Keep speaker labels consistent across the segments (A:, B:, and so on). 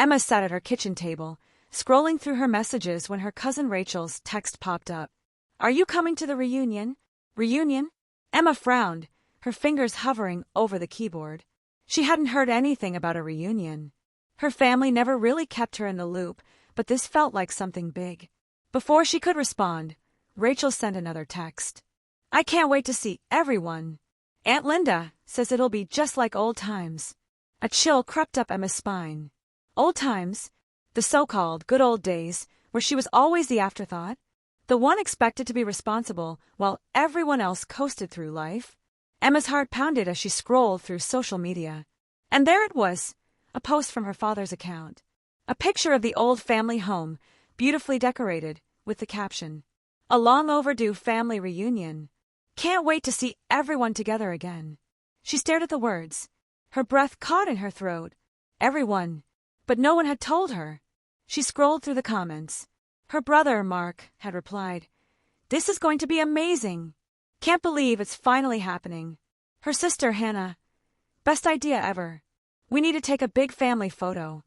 A: Emma sat at her kitchen table, scrolling through her messages when her cousin Rachel's text popped up. "Are you coming to the reunion?" "Reunion?" Emma frowned, her fingers hovering over the keyboard. She hadn't heard anything about a reunion. Her family never really kept her in the loop, but this felt like something big. Before she could respond, Rachel sent another text. "I can't wait to see everyone. Aunt Linda says it'll be just like old times." A chill crept up Emma's spine. Old times? The so-called good old days, where she was always the afterthought? The one expected to be responsible while everyone else coasted through life? Emma's heart pounded as she scrolled through social media. And there it was, a post from her father's account. A picture of the old family home, beautifully decorated, with the caption, "A long overdue family reunion. Can't wait to see everyone together again." She stared at the words, her breath caught in her throat. Everyone. But no one had told her. She scrolled through the comments. Her brother, Mark, had replied, "This is going to be amazing. Can't believe it's finally happening." Her sister, Hannah, "Best idea ever. We need to take a big family photo."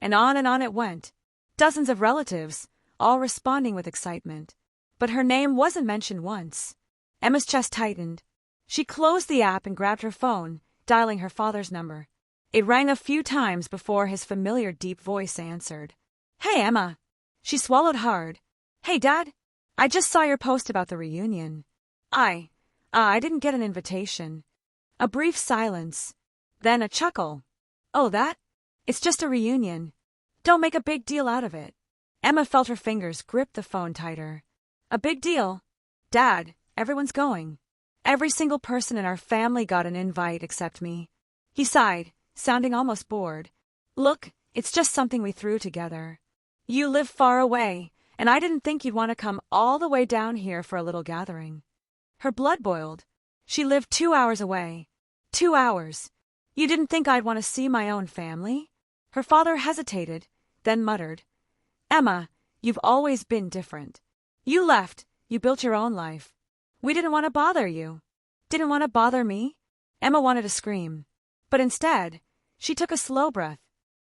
A: And on it went. Dozens of relatives, all responding with excitement. But her name wasn't mentioned once. Emma's chest tightened. She closed the app and grabbed her phone, dialing her father's number. It rang a few times before his familiar deep voice answered. "Hey, Emma." She swallowed hard. "Hey, Dad. I just saw your post about the reunion. I didn't get an invitation." A brief silence. Then a chuckle. "Oh, that? It's just a reunion. Don't make a big deal out of it." Emma felt her fingers grip the phone tighter. "A big deal? Dad, everyone's going. Every single person in our family got an invite except me." He sighed, sounding almost bored. "Look, it's just something we threw together. You live far away, and I didn't think you'd want to come all the way down here for a little gathering." Her blood boiled. She lived 2 hours away. 2 hours. "You didn't think I'd want to see my own family?" Her father hesitated, then muttered, "Emma, you've always been different. You left, you built your own life. We didn't want to bother you." "Didn't want to bother me?" Emma wanted to scream. But instead, she took a slow breath.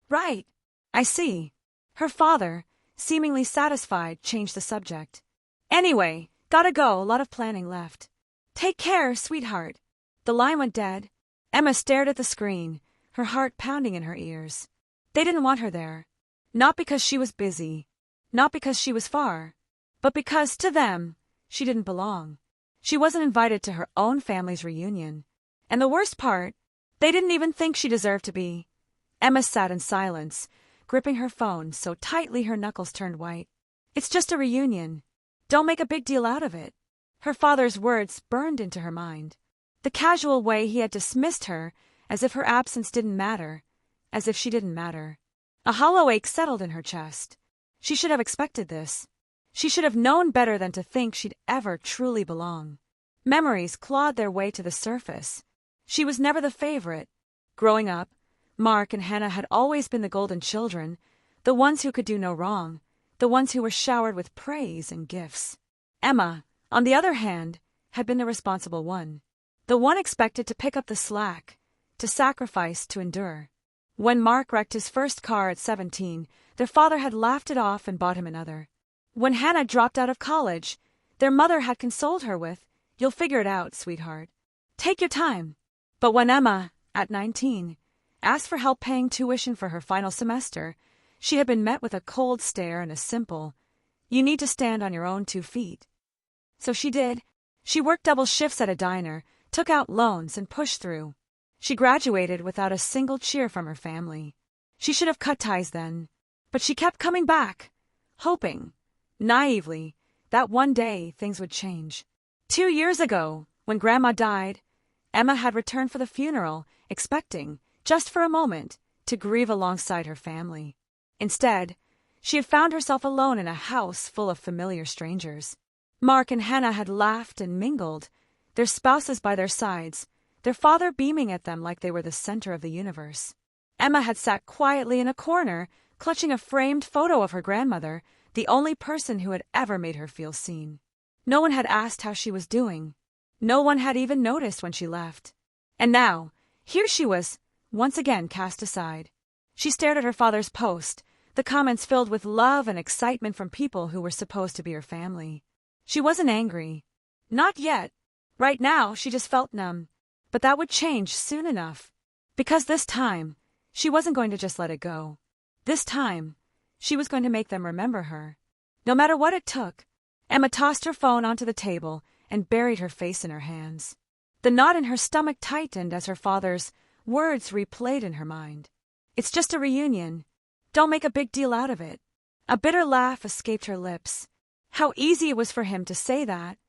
A: "Right. I see." Her father, seemingly satisfied, changed the subject. "Anyway, gotta go, a lot of planning left." "Take care, sweetheart." The line went dead. Emma stared at the screen, her heart pounding in her ears. They didn't want her there. Not because she was busy, not because she was far, but because, to them, she didn't belong. She wasn't invited to her own family's reunion. And the worst part, they didn't even think she deserved to be. Emma sat in silence, gripping her phone so tightly her knuckles turned white. "It's just a reunion. Don't make a big deal out of it." Her father's words burned into her mind. The casual way he had dismissed her, as if her absence didn't matter, as if she didn't matter. A hollow ache settled in her chest. She should have expected this. She should have known better than to think she'd ever truly belong. Memories clawed their way to the surface. She was never the favorite. Growing up, Mark and Hannah had always been the golden children, the ones who could do no wrong, the ones who were showered with praise and gifts. Emma, on the other hand, had been the responsible one. The one expected to pick up the slack, to sacrifice, to endure. When Mark wrecked his first car at 17, their father had laughed it off and bought him another. When Hannah dropped out of college, their mother had consoled her with, "You'll figure it out, sweetheart. Take your time." But when Emma, at 19, asked for help paying tuition for her final semester, she had been met with a cold stare and a simple, "You need to stand on your own 2 feet." So she did. She worked double shifts at a diner, took out loans, and pushed through. She graduated without a single cheer from her family. She should have cut ties then. But she kept coming back, hoping, naively, that one day things would change. 2 years ago, when Grandma died, Emma had returned for the funeral, expecting, just for a moment, to grieve alongside her family. Instead, she had found herself alone in a house full of familiar strangers. Mark and Hannah had laughed and mingled, their spouses by their sides, their father beaming at them like they were the center of the universe. Emma had sat quietly in a corner, clutching a framed photo of her grandmother, the only person who had ever made her feel seen. No one had asked how she was doing. No one had even noticed when she left. And now, here she was, once again cast aside. She stared at her father's post, the comments filled with love and excitement from people who were supposed to be her family. She wasn't angry. Not yet. Right now, she just felt numb. But that would change soon enough. Because this time, she wasn't going to just let it go. This time, she was going to make them remember her. No matter what it took. Emma tossed her phone onto the table and buried her face in her hands. The knot in her stomach tightened as her father's words replayed in her mind. It's just a reunion. Don't make a big deal out of it. A bitter laugh escaped her lips. How easy it was for him to say that.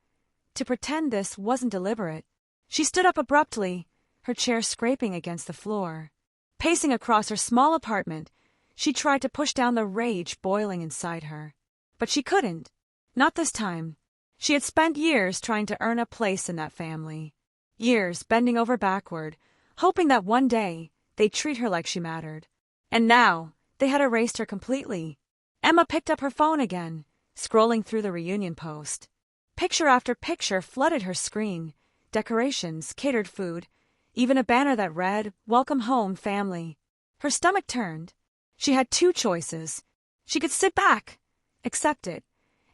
A: To pretend this wasn't deliberate. She stood up abruptly, her chair scraping against the floor. Pacing across her small apartment, she tried to push down the rage boiling inside her. But she couldn't. Not this time. She had spent years trying to earn a place in that family. Years bending over backward, hoping that one day they'd treat her like she mattered. And now, they had erased her completely. Emma picked up her phone again, scrolling through the reunion post. Picture after picture flooded her screen. Decorations, catered food, even a banner that read, "Welcome home, family." Her stomach turned. She had two choices. She could sit back, accept it,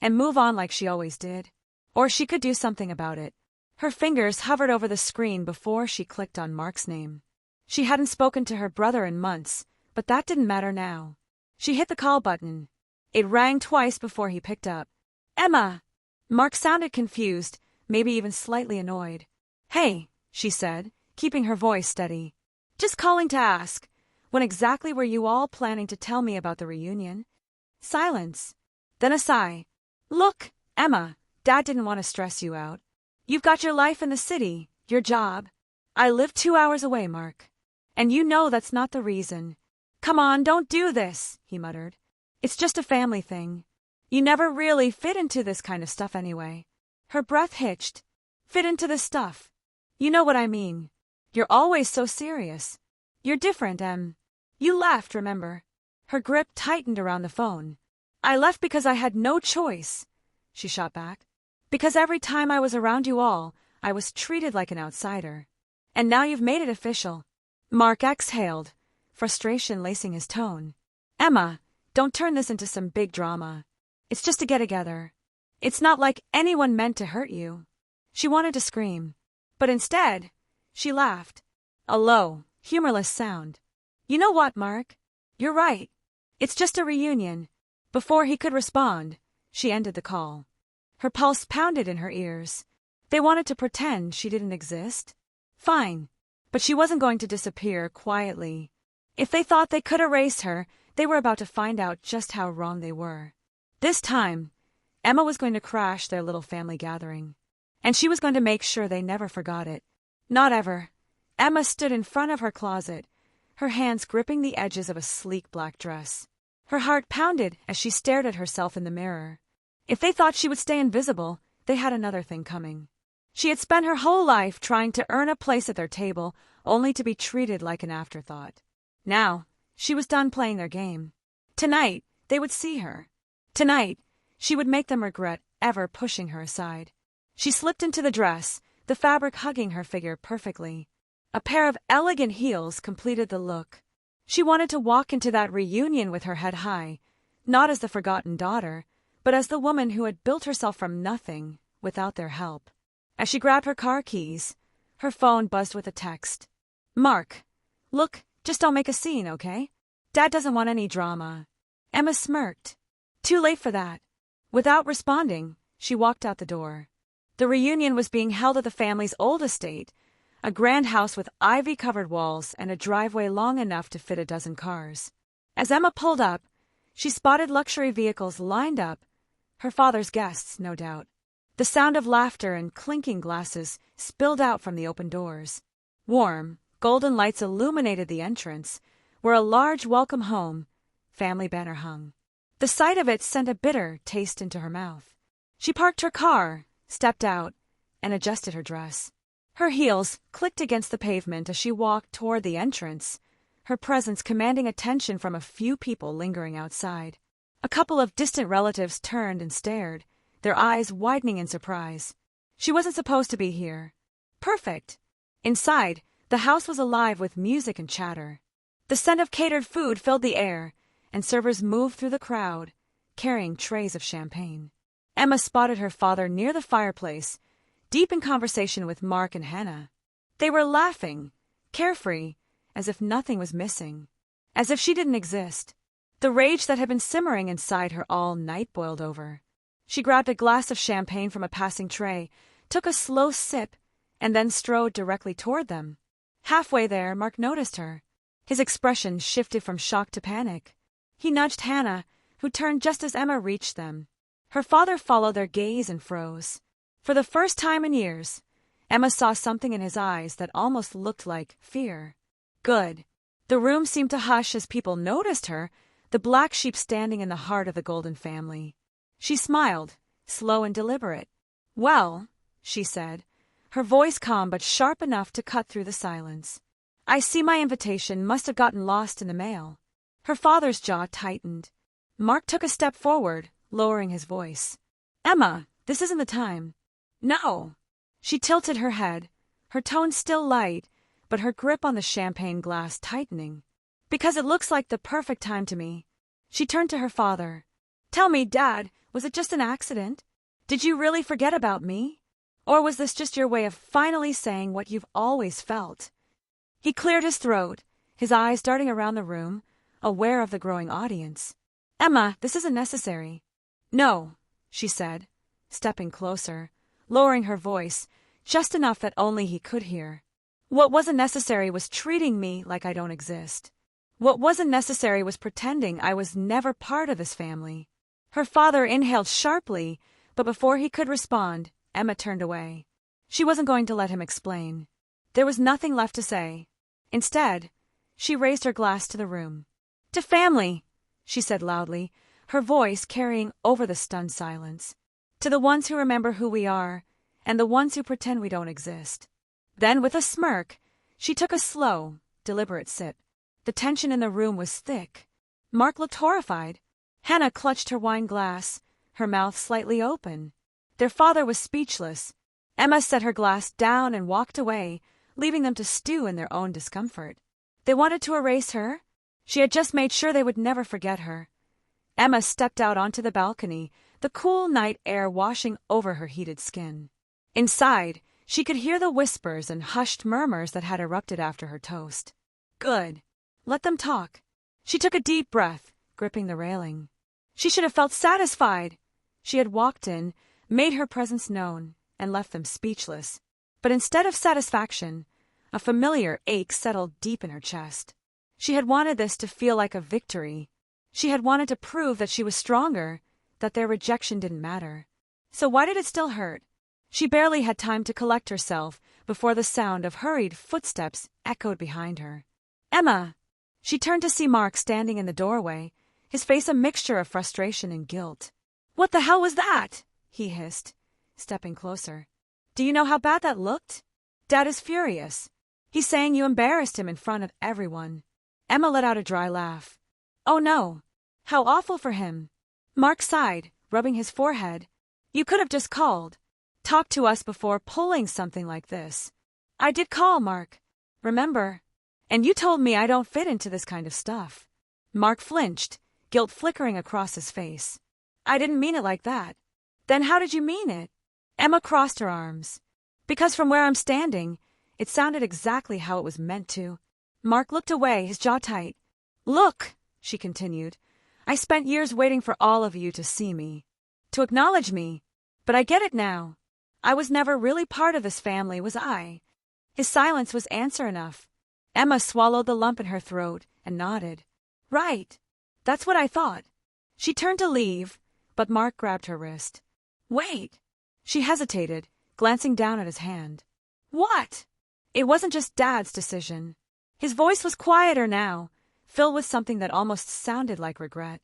A: and move on like she always did. Or she could do something about it. Her fingers hovered over the screen before she clicked on Mark's name. She hadn't spoken to her brother in months, but that didn't matter now. She hit the call button. It rang twice before he picked up. "Emma!" Mark sounded confused, maybe even slightly annoyed. "Hey," she said, keeping her voice steady. "Just calling to ask, when exactly were you all planning to tell me about the reunion?" Silence. Then a sigh. "Look, Emma, Dad didn't want to stress you out. You've got your life in the city, your job. I live 2 hours away, Mark. And you know that's not the reason." "Come on, don't do this," he muttered. "It's just a family thing. You never really fit into this kind of stuff anyway." Her breath hitched. "Fit into this stuff. You know what I mean. You're always so serious. You're different, Em. You left, remember?" Her grip tightened around the phone. "I left because I had no choice," she shot back. "Because every time I was around you all, I was treated like an outsider. And now you've made it official." Mark exhaled, frustration lacing his tone. "Emma, don't turn this into some big drama. It's just a get-together. It's not like anyone meant to hurt you." She wanted to scream, but instead, she laughed. A low, humorless sound. "You know what, Mark? You're right. It's just a reunion." Before he could respond, she ended the call. Her pulse pounded in her ears. They wanted to pretend she didn't exist? Fine, but she wasn't going to disappear quietly. If they thought they could erase her, they were about to find out just how wrong they were. This time, Emma was going to crash their little family gathering. And she was going to make sure they never forgot it. Not ever. Emma stood in front of her closet, her hands gripping the edges of a sleek black dress. Her heart pounded as she stared at herself in the mirror. If they thought she would stay invisible, they had another thing coming. She had spent her whole life trying to earn a place at their table, only to be treated like an afterthought. Now, she was done playing their game. Tonight, they would see her. Tonight, she would make them regret ever pushing her aside. She slipped into the dress, the fabric hugging her figure perfectly. A pair of elegant heels completed the look. She wanted to walk into that reunion with her head high, not as the forgotten daughter, but as the woman who had built herself from nothing without their help. As she grabbed her car keys, her phone buzzed with a text. "Mark, look, just don't make a scene, okay? Dad doesn't want any drama." Emma smirked. Too late for that. Without responding, she walked out the door. The reunion was being held at the family's old estate, a grand house with ivy-covered walls and a driveway long enough to fit a dozen cars. As Emma pulled up, she spotted luxury vehicles lined up, her father's guests, no doubt. The sound of laughter and clinking glasses spilled out from the open doors. Warm, golden lights illuminated the entrance, where a large welcome home family banner hung. The sight of it sent a bitter taste into her mouth. She parked her car, stepped out, and adjusted her dress. Her heels clicked against the pavement as she walked toward the entrance, her presence commanding attention from a few people lingering outside. A couple of distant relatives turned and stared, their eyes widening in surprise. She wasn't supposed to be here. Perfect. Inside, the house was alive with music and chatter. The scent of catered food filled the air, and servers moved through the crowd, carrying trays of champagne. Emma spotted her father near the fireplace, deep in conversation with Mark and Hannah. They were laughing, carefree, as if nothing was missing, as if she didn't exist. The rage that had been simmering inside her all night boiled over. She grabbed a glass of champagne from a passing tray, took a slow sip, and then strode directly toward them. Halfway there, Mark noticed her. His expression shifted from shock to panic. He nudged Hannah, who turned just as Emma reached them. Her father followed their gaze and froze. For the first time in years, Emma saw something in his eyes that almost looked like fear. Good. The room seemed to hush as people noticed her, the black sheep standing in the heart of the Golden family. She smiled, slow and deliberate. "Well," she said, her voice calm but sharp enough to cut through the silence. "I see my invitation must have gotten lost in the mail." Her father's jaw tightened. Mark took a step forward, lowering his voice. "Emma, this isn't the time." "No." She tilted her head, her tone still light, but her grip on the champagne glass tightening. "Because it looks like the perfect time to me." She turned to her father. "Tell me, Dad, was it just an accident? Did you really forget about me? Or was this just your way of finally saying what you've always felt?" He cleared his throat, his eyes darting around the room, aware of the growing audience. "Emma, this isn't necessary." "No," she said, stepping closer, lowering her voice, just enough that only he could hear. "What wasn't necessary was treating me like I don't exist. What wasn't necessary was pretending I was never part of this family." Her father inhaled sharply, but before he could respond, Emma turned away. She wasn't going to let him explain. There was nothing left to say. Instead, she raised her glass to the room. "To family," she said loudly, her voice carrying over the stunned silence. "To the ones who remember who we are, and the ones who pretend we don't exist." Then, with a smirk, she took a slow, deliberate sip. The tension in the room was thick. Mark looked horrified. Hannah clutched her wine glass, her mouth slightly open. Their father was speechless. Emma set her glass down and walked away, leaving them to stew in their own discomfort. They wanted to erase her. She had just made sure they would never forget her. Emma stepped out onto the balcony, the cool night air washing over her heated skin. Inside, she could hear the whispers and hushed murmurs that had erupted after her toast. Good. Let them talk. She took a deep breath, gripping the railing. She should have felt satisfied. She had walked in, made her presence known, and left them speechless. But instead of satisfaction, a familiar ache settled deep in her chest. She had wanted this to feel like a victory. She had wanted to prove that she was stronger, that their rejection didn't matter. So why did it still hurt? She barely had time to collect herself before the sound of hurried footsteps echoed behind her. "Emma!" She turned to see Mark standing in the doorway, his face a mixture of frustration and guilt. "What the hell was that?" he hissed, stepping closer. "Do you know how bad that looked? Dad is furious. He's saying you embarrassed him in front of everyone." Emma let out a dry laugh. "Oh no. How awful for him." Mark sighed, rubbing his forehead. "You could have just called. Talked to us before pulling something like this." "I did call, Mark. Remember? And you told me I don't fit into this kind of stuff." Mark flinched, guilt flickering across his face. "I didn't mean it like that." "Then how did you mean it?" Emma crossed her arms. "Because from where I'm standing, it sounded exactly how it was meant to." Mark looked away, his jaw tight. "Look," she continued, "I spent years waiting for all of you to see me, to acknowledge me, but I get it now. I was never really part of this family, was I?" His silence was answer enough. Emma swallowed the lump in her throat and nodded. "Right. That's what I thought." She turned to leave, but Mark grabbed her wrist. "Wait." She hesitated, glancing down at his hand. "What?" It wasn't just Dad's decision. His voice was quieter now, filled with something that almost sounded like regret.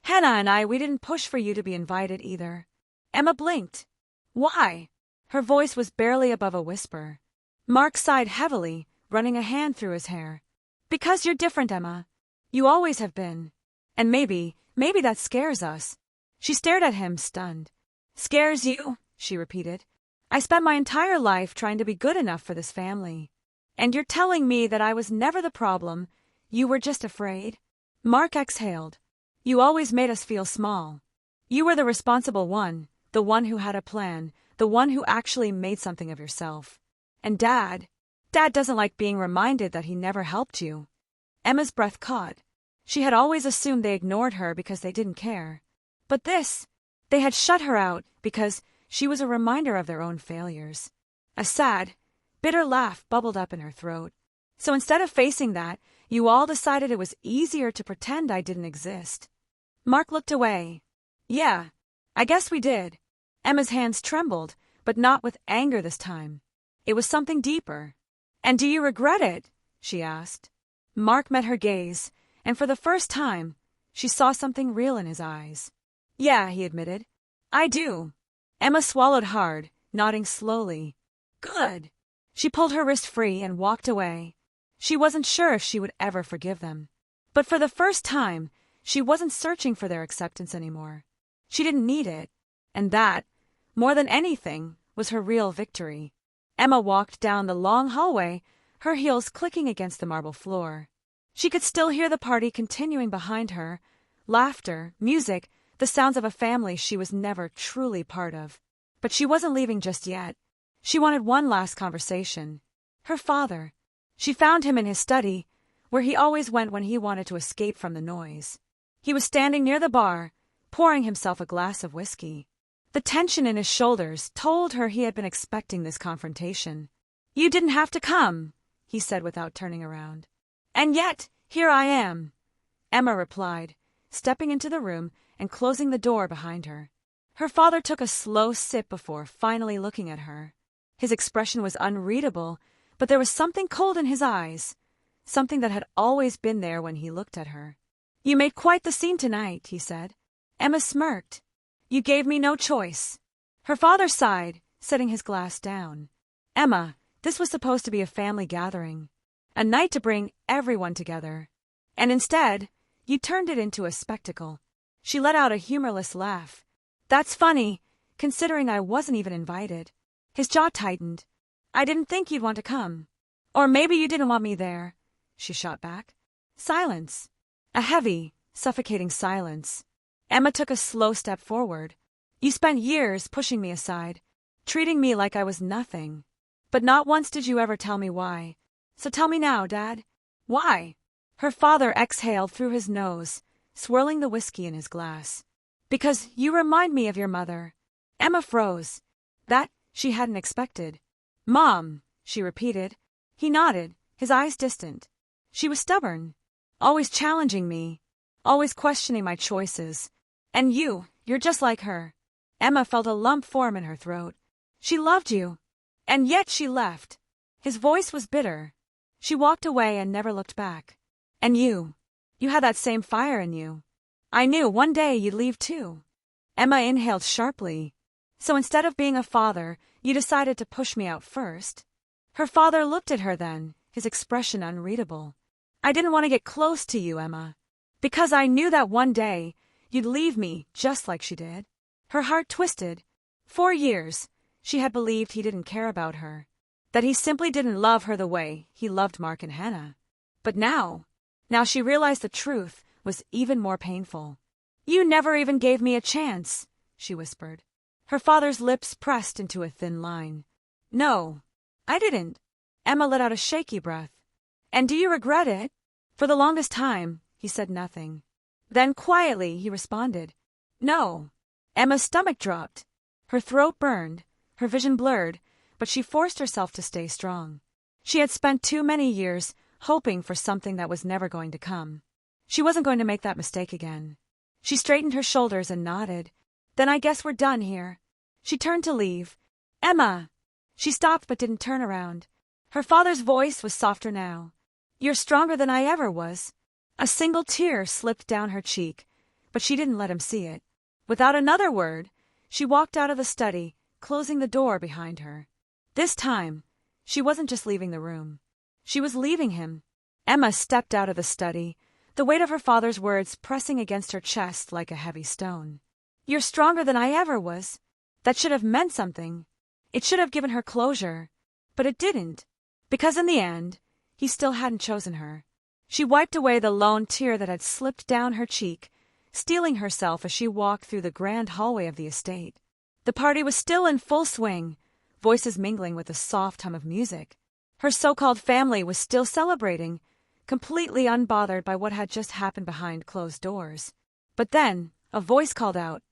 A: "Hannah and we didn't push for you to be invited either." Emma blinked. "Why?" Her voice was barely above a whisper. Mark sighed heavily, running a hand through his hair. "Because you're different, Emma. You always have been. And maybe that scares us." She stared at him, stunned. "Scares you?" she repeated. "I spent my entire life trying to be good enough for this family. And you're telling me that I was never the problem, You were just afraid? Mark exhaled. You always made us feel small. You were the responsible one, the one who had a plan, the one who actually made something of yourself. And Dad doesn't like being reminded that he never helped you. Emma's breath caught. She had always assumed they ignored her because they didn't care. But they had shut her out because she was a reminder of their own failures. A sad, bitter laugh bubbled up in her throat. So instead of facing that, you all decided it was easier to pretend I didn't exist. Mark looked away. Yeah, I guess we did. Emma's hands trembled, but not with anger this time. It was something deeper. And do you regret it? She asked. Mark met her gaze, and for the first time, she saw something real in his eyes. Yeah, he admitted. I do. Emma swallowed hard, nodding slowly. Good. She pulled her wrist free and walked away. She wasn't sure if she would ever forgive them. But for the first time, she wasn't searching for their acceptance anymore. She didn't need it. And that, more than anything, was her real victory. Emma walked down the long hallway, her heels clicking against the marble floor. She could still hear the party continuing behind her, laughter, music, the sounds of a family she was never truly part of. But she wasn't leaving just yet. She wanted one last conversation. Her father. She found him in his study, where he always went when he wanted to escape from the noise. He was standing near the bar, pouring himself a glass of whiskey. The tension in his shoulders told her he had been expecting this confrontation. You didn't have to come, he said without turning around. And yet, here I am, Emma replied, stepping into the room and closing the door behind her. Her father took a slow sip before finally looking at her. His expression was unreadable, but there was something cold in his eyes, something that had always been there when he looked at her. You made quite the scene tonight, he said. Emma smirked. You gave me no choice. Her father sighed, setting his glass down. Emma, this was supposed to be a family gathering, a night to bring everyone together. And instead, you turned it into a spectacle. She let out a humorless laugh. That's funny, considering I wasn't even invited. His jaw tightened. I didn't think you'd want to come. Or maybe you didn't want me there, she shot back. Silence. A heavy, suffocating silence. Emma took a slow step forward. You spent years pushing me aside, treating me like I was nothing. But not once did you ever tell me why. So tell me now, Dad. Why? Her father exhaled through his nose, swirling the whiskey in his glass. Because you remind me of your mother. Emma froze. That she hadn't expected. Mom, she repeated. He nodded, his eyes distant. She was stubborn, always challenging me, always questioning my choices. And you're just like her. Emma felt a lump form in her throat. She loved you. And yet she left. His voice was bitter. She walked away and never looked back. And you had that same fire in you. I knew one day you'd leave too. Emma inhaled sharply. So instead of being a father, you decided to push me out first. Her father looked at her then, his expression unreadable. I didn't want to get close to you, Emma, because I knew that one day you'd leave me just like she did. Her heart twisted. 4 years, she had believed he didn't care about her, that he simply didn't love her the way he loved Mark and Hannah. But now she realized the truth was even more painful. You never even gave me a chance, she whispered. Her father's lips pressed into a thin line. No, I didn't. Emma let out a shaky breath. And do you regret it? For the longest time, he said nothing. Then quietly he responded, No. Emma's stomach dropped. Her throat burned, her vision blurred, but she forced herself to stay strong. She had spent too many years hoping for something that was never going to come. She wasn't going to make that mistake again. She straightened her shoulders and nodded. Then I guess we're done here. She turned to leave. Emma! She stopped but didn't turn around. Her father's voice was softer now. You're stronger than I ever was. A single tear slipped down her cheek, but she didn't let him see it. Without another word, she walked out of the study, closing the door behind her. This time, she wasn't just leaving the room. She was leaving him. Emma stepped out of the study, the weight of her father's words pressing against her chest like a heavy stone. You're stronger than I ever was. That should have meant something. It should have given her closure. But it didn't. Because in the end, he still hadn't chosen her. She wiped away the lone tear that had slipped down her cheek, steeling herself as she walked through the grand hallway of the estate. The party was still in full swing, voices mingling with the soft hum of music. Her so-called family was still celebrating, completely unbothered by what had just happened behind closed doors. But then, a voice called out,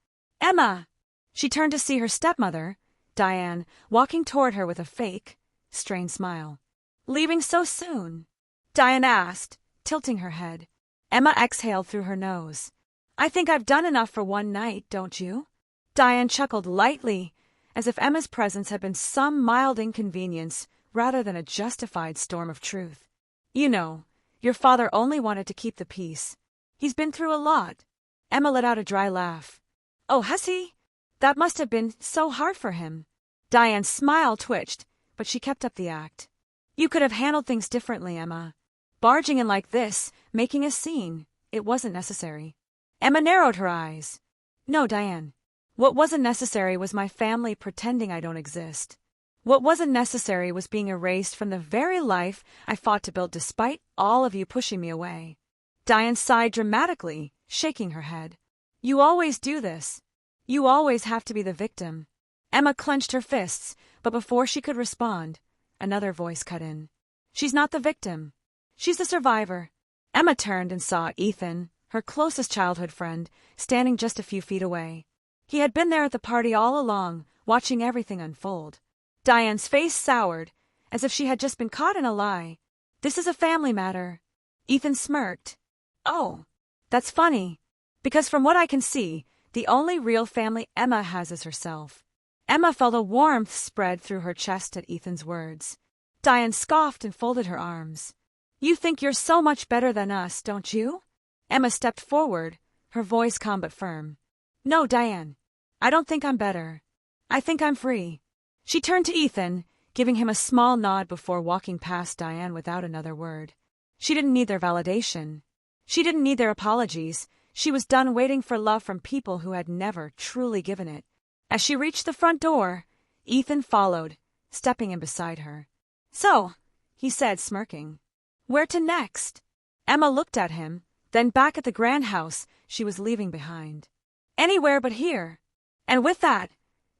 A: "Emma!" She turned to see her stepmother, Diane, walking toward her with a fake, strained smile. "Leaving so soon?" Diane asked, tilting her head. Emma exhaled through her nose. "I think I've done enough for one night, don't you?" Diane chuckled lightly, as if Emma's presence had been some mild inconvenience rather than a justified storm of truth. "You know, your father only wanted to keep the peace. He's been through a lot." Emma let out a dry laugh. "Oh, has he? That must have been so hard for him." Diane's smile twitched, but she kept up the act. "You could have handled things differently, Emma. Barging in like this, making a scene, it wasn't necessary." Emma narrowed her eyes. "No, Diane. What wasn't necessary was my family pretending I don't exist. What wasn't necessary was being erased from the very life I fought to build despite all of you pushing me away." Diane sighed dramatically, shaking her head. "You always do this. You always have to be the victim." Emma clenched her fists, but before she could respond, another voice cut in. "She's not the victim. She's the survivor." Emma turned and saw Ethan, her closest childhood friend, standing just a few feet away. He had been there at the party all along, watching everything unfold. Diane's face soured, as if she had just been caught in a lie. "This is a family matter." Ethan smirked. "Oh, that's funny, because from what I can see, the only real family Emma has is herself." Emma felt a warmth spread through her chest at Ethan's words. Diane scoffed and folded her arms. "You think you're so much better than us, don't you?" Emma stepped forward, her voice calm but firm. "No, Diane. I don't think I'm better. I think I'm free." She turned to Ethan, giving him a small nod before walking past Diane without another word. She didn't need their validation. She didn't need their apologies. She was done waiting for love from people who had never truly given it. As she reached the front door, Ethan followed, stepping in beside her. "So," he said, smirking, "where to next?" Emma looked at him, then back at the grand house she was leaving behind. "Anywhere but here." And with that,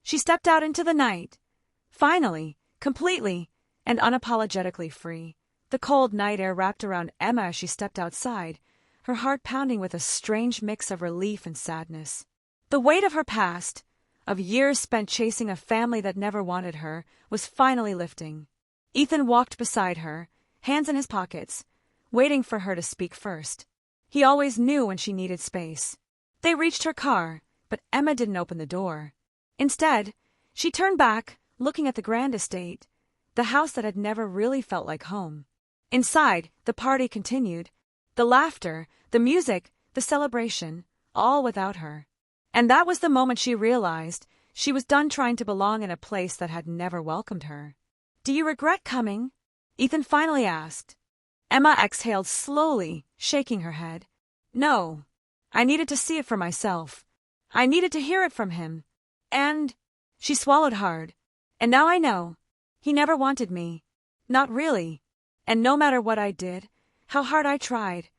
A: she stepped out into the night, finally, completely and unapologetically free. The cold night air wrapped around Emma as she stepped outside, her heart pounding with a strange mix of relief and sadness. The weight of her past, of years spent chasing a family that never wanted her, was finally lifting. Ethan walked beside her, hands in his pockets, waiting for her to speak first. He always knew when she needed space. They reached her car, but Emma didn't open the door. Instead, she turned back, looking at the grand estate, the house that had never really felt like home. Inside, the party continued. The laughter, the music, the celebration, all without her. And that was the moment she realized she was done trying to belong in a place that had never welcomed her. "Do you regret coming?" Ethan finally asked. Emma exhaled slowly, shaking her head. "No. I needed to see it for myself. I needed to hear it from him. And—" she swallowed hard. "And now I know. He never wanted me. Not really. And no matter what I did, how hard I tried,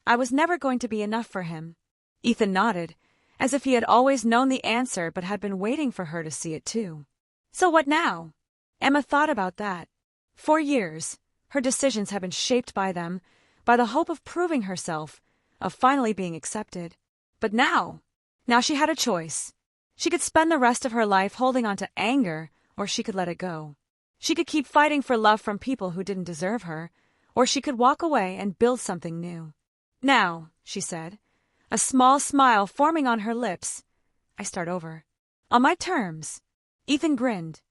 A: I was never going to be enough for him." Ethan nodded, as if he had always known the answer but had been waiting for her to see it too. "So what now?" Emma thought about that. For years, her decisions had been shaped by them, by the hope of proving herself, of finally being accepted. But now she had a choice. She could spend the rest of her life holding on to anger, or she could let it go. She could keep fighting for love from people who didn't deserve her, or she could walk away and build something new. "Now," she said, a small smile forming on her lips, "I start over. On my terms." Ethan grinned.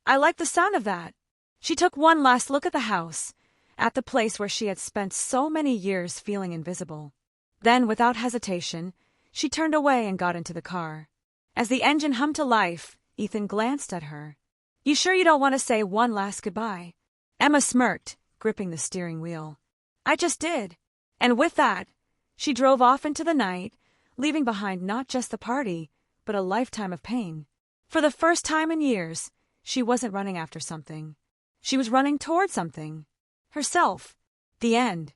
A: "I like the sound of that." She took one last look at the house, at the place where she had spent so many years feeling invisible. Then, without hesitation, she turned away and got into the car. As the engine hummed to life, Ethan glanced at her. "You sure you don't want to say one last goodbye?" Emma smirked, gripping the steering wheel. "I just did." And with that, she drove off into the night, leaving behind not just the party, but a lifetime of pain. For the first time in years, she wasn't running after something. She was running toward something. Herself. The end.